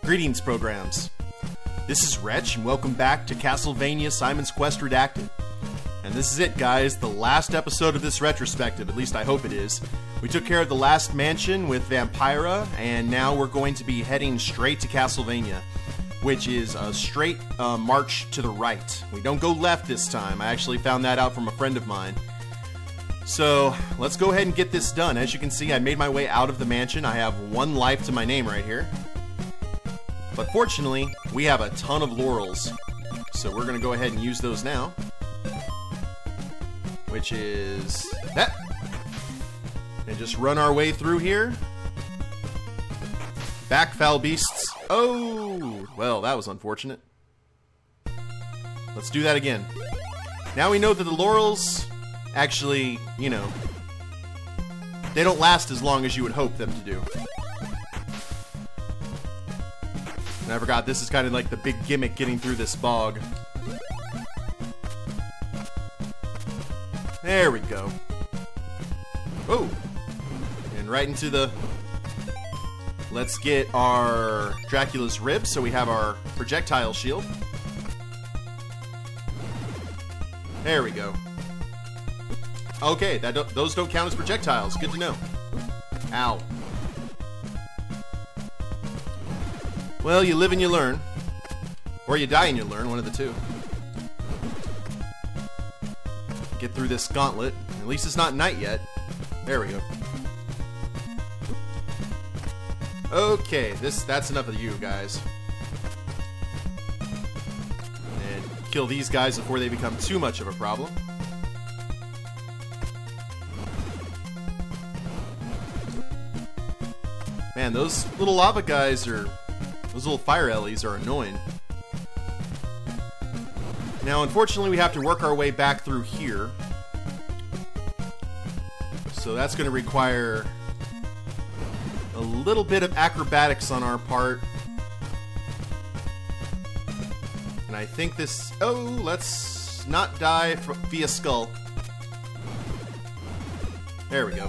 Greetings, programs. This is Wretch, and welcome back to Castlevania Simon's Quest Redacted. And this is it, guys, the last episode of this retrospective, at least I hope it is. We took care of the last mansion with Vampira, and now we're going to be heading straight to Castlevania, which is a straight march to the right. We don't go left this time. I actually found that out from a friend of mine. So, let's go ahead and get this done. As you can see, I made my way out of the mansion. I have 1 life to my name right here. But fortunately, we have a ton of laurels. So we're going to go ahead and use those now. Which is that. And just run our way through here. Back, foul beasts. Oh, well, that was unfortunate. Let's do that again. Now we know that the laurels actually, you know, they don't last as long as you would hope them to do. And I forgot, this is kind of like the big gimmick getting through this bog. There we go. Oh! And right into the... Let's get our Dracula's ribs so we have our projectile shield. There we go. Okay, those don't count as projectiles. Good to know. Ow. Well, you live and you learn. Or you die and you learn, one of the two. Get through this gauntlet. At least it's not night yet. There we go. Okay, that's enough of you guys. And kill these guys before they become too much of a problem. Man, those little lava guys are... Those little fire ellies are annoying. Now, unfortunately, we have to work our way back through here. So that's going to require a little bit of acrobatics on our part. And I think this... Oh, let's not die via skull. There we go.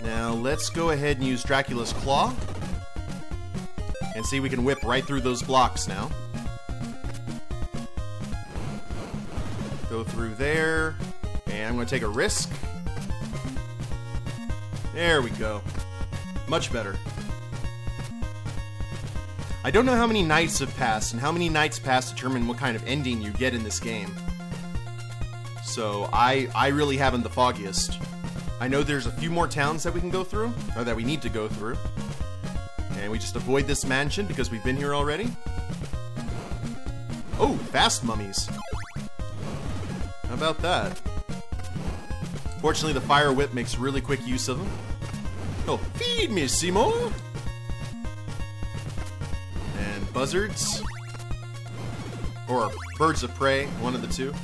Now, let's go ahead and use Dracula's Claw. And see, we can whip right through those blocks now. Go through there. And I'm going to take a risk. There we go. Much better. I don't know how many nights have passed, and how many nights pass determine what kind of ending you get in this game. So, I really haven't the foggiest. I know there's a few more towns that we can go through, or that we need to go through. And we just avoid this mansion because we've been here already. Oh, fast mummies. How about that? Fortunately, the fire whip makes really quick use of them. Oh, feed me, Simo! And buzzards. Or birds of prey, one of the two.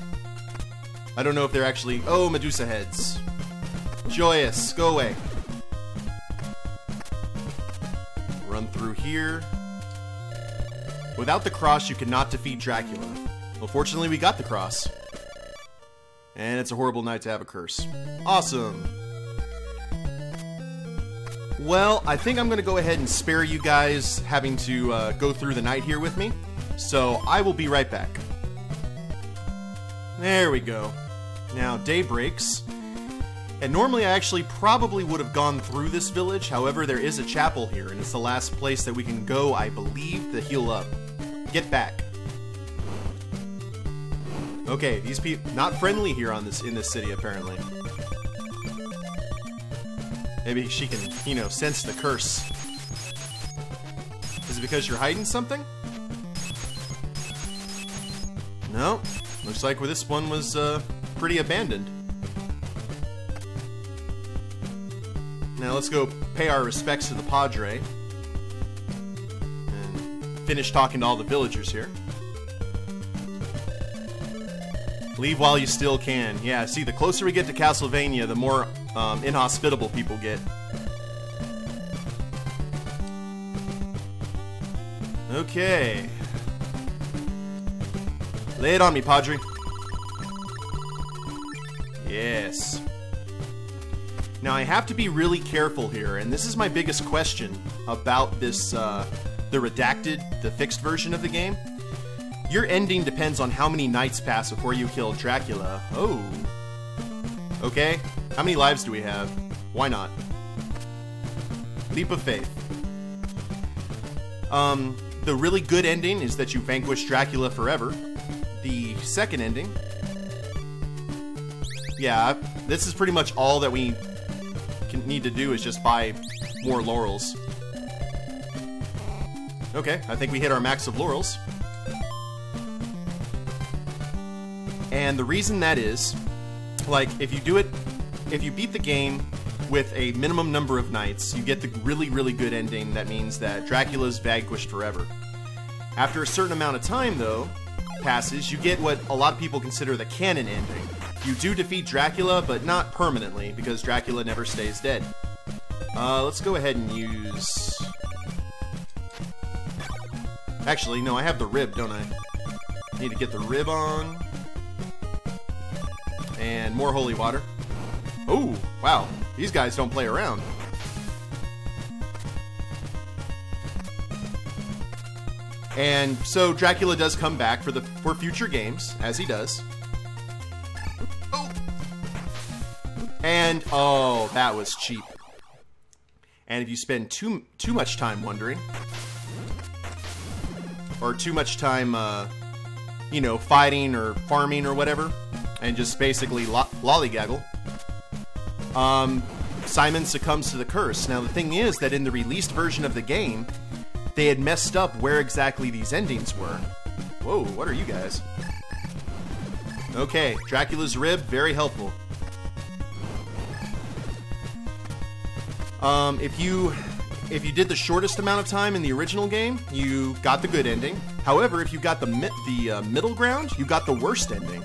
I don't know if they're actually... Oh, Medusa heads. Joyous, go away. Run through here. Without the cross, you cannot defeat Dracula. Well, fortunately, we got the cross. And it's a horrible night to have a curse. Awesome. Well, I think I'm going to go ahead and spare you guys having to go through the night here with me. So, I will be right back. There we go. Now, day breaks. And normally I actually probably would have gone through this village, however there is a chapel here, and it's the last place that we can go, I believe, to heal up. Get back. Okay, these people not friendly here in this city, apparently. Maybe she can, you know, sense the curse. Is it because you're hiding something? No. Looks like this one was pretty abandoned. Now let's go pay our respects to the Padre. And finish talking to all the villagers here. Leave while you still can. Yeah, see, the closer we get to Castlevania, the more inhospitable people get. Okay. Lay it on me, Padre. Yes. Now, I have to be really careful here, and this is my biggest question about this, the Redacted, the fixed version of the game. Your ending depends on how many nights pass before you kill Dracula. Oh. Okay. How many lives do we have? Why not? Leap of faith. The really good ending is that you vanquish Dracula forever. The second ending... Yeah, this is pretty much all that we need to do is just buy more laurels. Okay, I think we hit our max of laurels. And the reason that is, like, if you beat the game with a minimum number of nights, you get the really, really good ending that means that Dracula's vanquished forever. After a certain amount of time, though, passes, you get what a lot of people consider the canon ending. You do defeat Dracula, but not permanently, because Dracula never stays dead. Let's go ahead and use... Actually, no, I have the rib, don't I? Need to get the rib on. And more holy water. Oh, wow. These guys don't play around. And so Dracula does come back for future games, as he does. Oh. And oh, that was cheap. And if you spend too much time wondering, or too much time, you know, fighting or farming or whatever, and just basically lollygaggle, Simon succumbs to the curse. Now the thing is that in the released version of the game, they had messed up where exactly these endings were. Whoa, what are you guys? Okay, Dracula's rib, very helpful. If you did the shortest amount of time in the original game, you got the good ending. However, if you got the middle ground, you got the worst ending.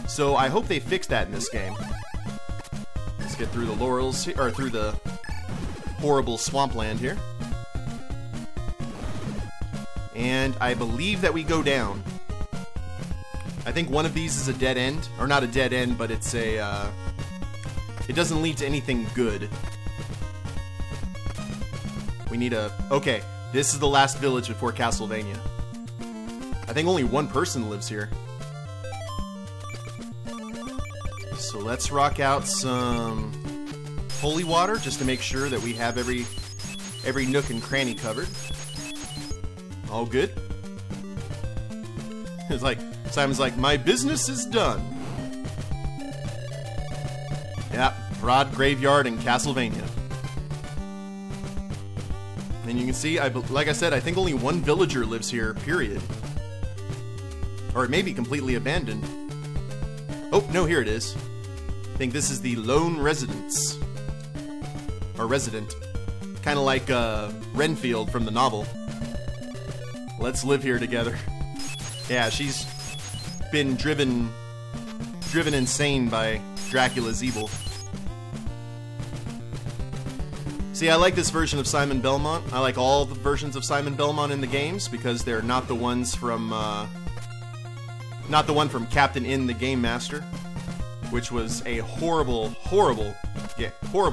So I hope they fix that in this game. Let's get through the laurels, or through the horrible swampland here. And I believe that we go down. I think one of these is a dead end, or not a dead end, but it's a, it doesn't lead to anything good. We need a... Okay, this is the last village before Castlevania. I think only one person lives here. So let's rock out some holy water just to make sure that we have every nook and cranny covered. All good. It's like, Simon's like, my business is done. Yeah, Broad Graveyard in Castlevania. And you can see, like I said, I think only one villager lives here, period. Or it may be completely abandoned. Oh, no, here it is. I think this is the lone residence. Or resident. Kind of like Renfield from the novel. Let's live here together. Yeah, she's been driven insane by Dracula's evil. See, I like this version of Simon Belmont. I like all the versions of Simon Belmont in the games because they're not the ones from, not the one from Captain N, the Game Master, which was a horrible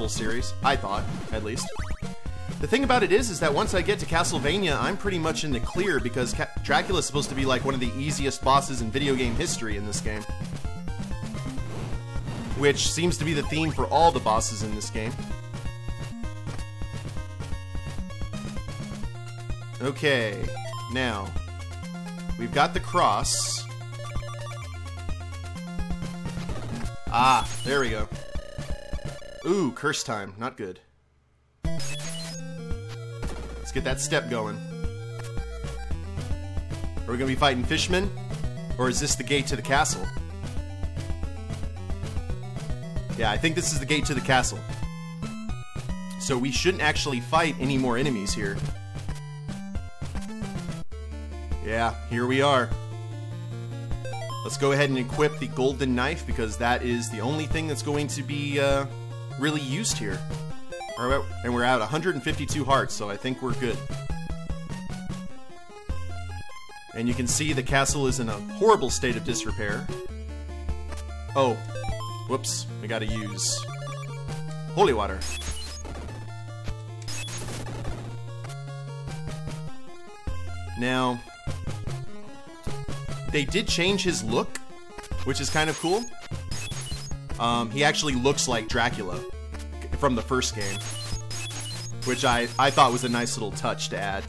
series, I thought, at least. The thing about it is that once I get to Castlevania, I'm pretty much in the clear because Dracula's supposed to be like one of the easiest bosses in video game history in this game. Which seems to be the theme for all the bosses in this game. Okay, now, we've got the cross. Ah, there we go. Ooh, curse time, not good. Let's get that step going. Are we gonna be fighting fishmen? Or is this the gate to the castle? Yeah, I think this is the gate to the castle. So we shouldn't actually fight any more enemies here. Yeah, here we are. Let's go ahead and equip the golden knife because that is the only thing that's going to be really used here. And we're at 152 hearts, so I think we're good. And you can see the castle is in a horrible state of disrepair. Oh, whoops, we gotta use Holy water. Now, they did change his look, which is kind of cool. He actually looks like Dracula from the first game, which I thought was a nice little touch to add.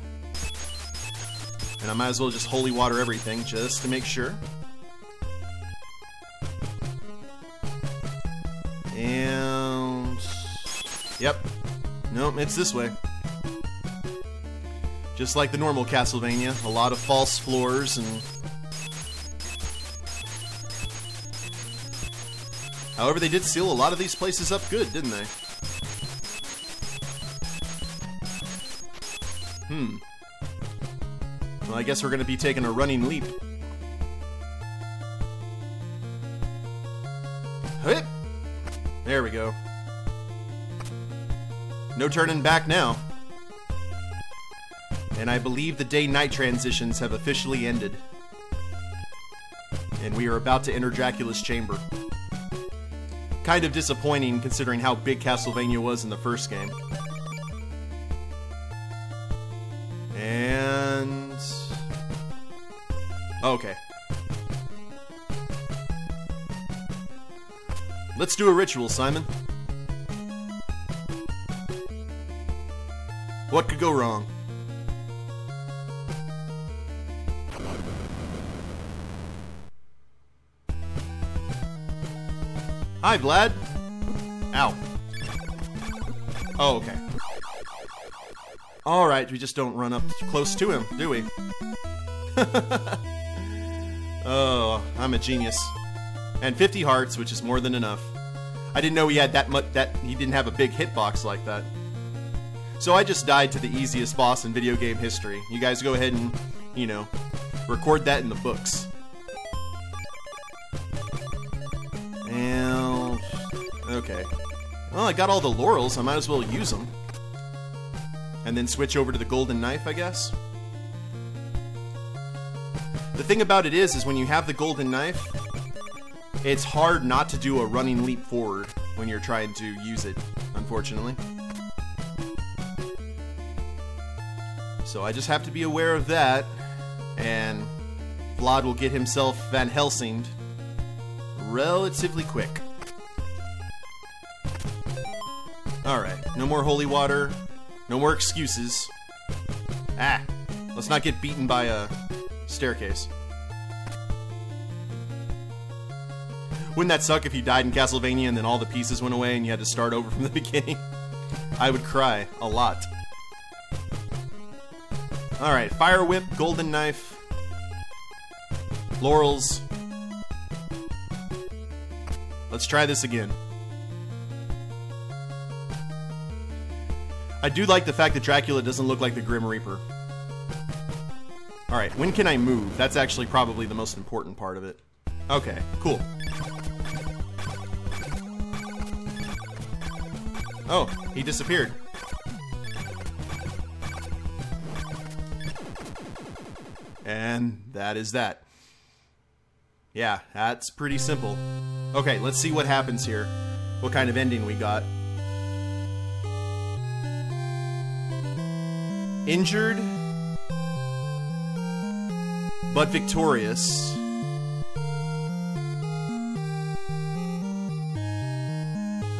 And I might as well just holy water everything just to make sure. And... yep. Nope, it's this way. Just like the normal Castlevania, a lot of false floors and... however, they did seal a lot of these places up good, didn't they? Well, I guess we're gonna be taking a running leap. Hip! There we go. No turning back now. And I believe the day-night transitions have officially ended. And we are about to enter Dracula's chamber. Kind of disappointing considering how big Castlevania was in the first game. And... okay. Let's do a ritual, Simon. What could go wrong? Hi, Vlad. Ow. Oh, okay. Alright, we just don't run up close to him, do we? Oh, I'm a genius. And 50 hearts, which is more than enough. I didn't know he had that much, he didn't have a big hitbox like that. So I just died to the easiest boss in video game history. You guys go ahead and, you know, record that in the books. And... okay. Well, I got all the laurels, I might as well use them. And then switch over to the golden knife, I guess. The thing about it is when you have the golden knife, it's hard not to do a running leap forward when you're trying to use it, unfortunately. So I just have to be aware of that, and Vlad will get himself Van Helsinged relatively quick. Alright, no more holy water, no more excuses. Ah, let's not get beaten by a staircase. Wouldn't that suck if you died in Castlevania and then all the pieces went away and you had to start over from the beginning? I would cry a lot. Alright, Fire Whip, Golden Knife, Laurels. Let's try this again. I do like the fact that Dracula doesn't look like the Grim Reaper. Alright, when can I move? That's actually probably the most important part of it. Okay, cool. Oh, he disappeared. And that is that. Yeah, that's pretty simple. Okay, let's see what happens here. What kind of ending we got. Injured, but victorious.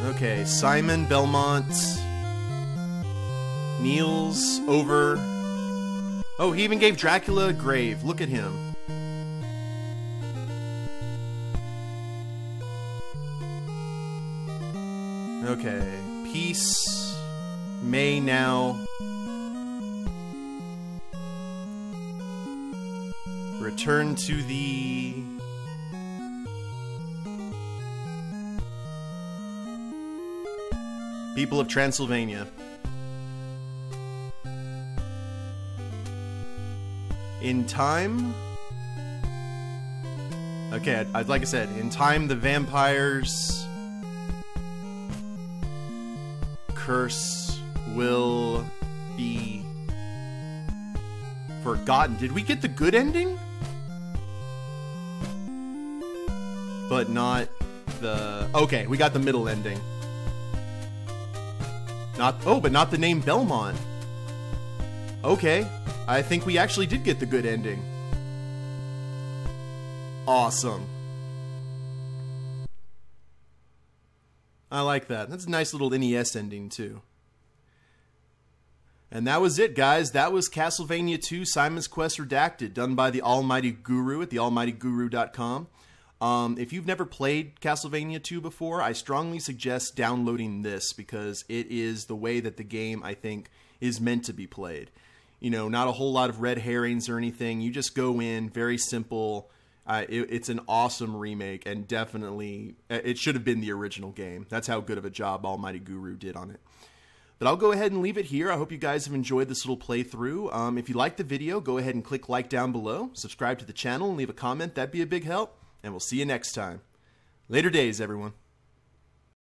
Okay, Simon Belmont kneels over... oh, he even gave Dracula a grave. Look at him. Okay, peace may now return to the people of Transylvania. In time? Okay, like I said, in time the vampires' curse will be forgotten. Did we get the good ending? But not the... okay, we got the middle ending. But not the name Belmont. Okay, I think we actually did get the good ending. Awesome. I like that. That's a nice little NES ending, too. And that was it, guys. That was Castlevania II Simon's Quest Redacted, done by the Almighty Guru at thealmightyguru.com. If you've never played Castlevania II before, I strongly suggest downloading this because it is the way that the game, I think, is meant to be played. You know, not a whole lot of red herrings or anything. You just go in, very simple. It's an awesome remake, and definitely it should have been the original game. That's how good of a job Almighty Guru did on it. But I'll go ahead and leave it here. I hope you guys have enjoyed this little playthrough. If you liked the video, go ahead and click like down below. Subscribe to the channel and leave a comment. That'd be a big help. And we'll see you next time. Later days, everyone.